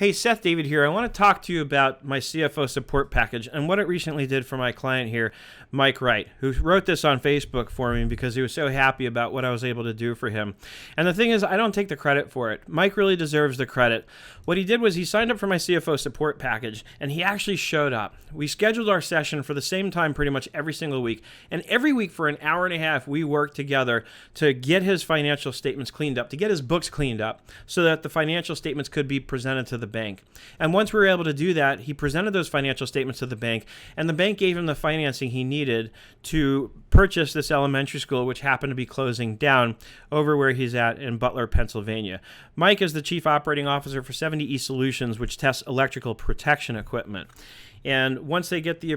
Hey, Seth David here. I want to talk to you about my CFO support package and what it recently did for my client here, Mike Wright, who wrote this on Facebook for me because he was so happy about what I was able to do for him. And the thing is, I don't take the credit for it. Mike really deserves the credit. What he did was he signed up for my CFO support package, and he actually showed up. We scheduled our session for the same time pretty much every single week. And every week for an hour and a half, we worked together to get his financial statements cleaned up, to get his books cleaned up so that the financial statements could be presented to the bank. And once we were able to do that, he presented those financial statements to the bank, and the bank gave him the financing he needed to purchase this elementary school, which happened to be closing down over where he's at in Butler, Pennsylvania. Mike is the chief operating officer for 70E Solutions, which tests electrical protection equipment. And once they got the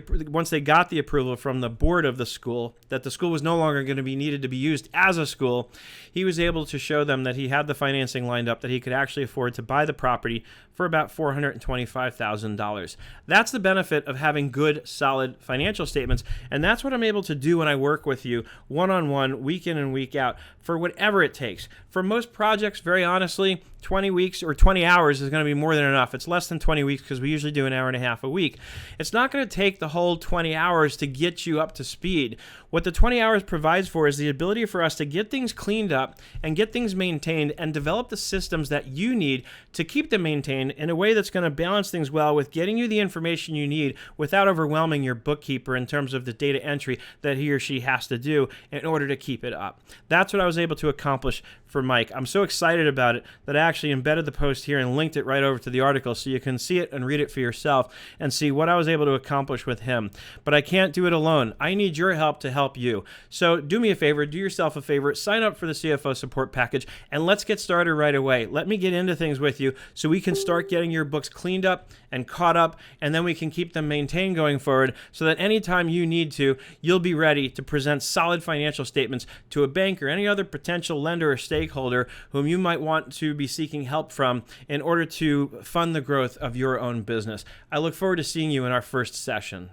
approval from the board of the school that the school was no longer going to be needed to be used as a school, he was able to show them that he had the financing lined up, that he could actually afford to buy the property for about $425,000. That's the benefit of having good, solid financial statements, and that's what I'm able to do when I work with you one-on-one, week in and week out, for whatever it takes. For most projects, very honestly, 20 weeks or 20 hours is going to be more than enough. It's less than 20 weeks because we usually do an hour and a half a week. It's not going to take the whole 20 hours to get you up to speed. What the 20 hours provides for is the ability for us to get things cleaned up and get things maintained and develop the systems that you need to keep them maintained in a way that's going to balance things well with getting you the information you need without overwhelming your bookkeeper in terms of the data entry that he or she has to do in order to keep it up. That's what I was able to accomplish for Mike. I'm so excited about it that I actually embedded the post here and linked it right over to the article so you can see it and read it for yourself and see what I was able to accomplish with him. But I can't do it alone. I need your help to help you. So do me a favor, do yourself a favor, sign up for the CFO support package, and let's get started right away. Let me get into things with you so we can start getting your books cleaned up and caught up, and then we can keep them maintained going forward so that anytime you need to, you'll be ready to present solid financial statements to a bank or any other potential lender or stakeholder whom you might want to be seeking help from in order to fund the growth of your own business. I look forward to seeing you in our first session.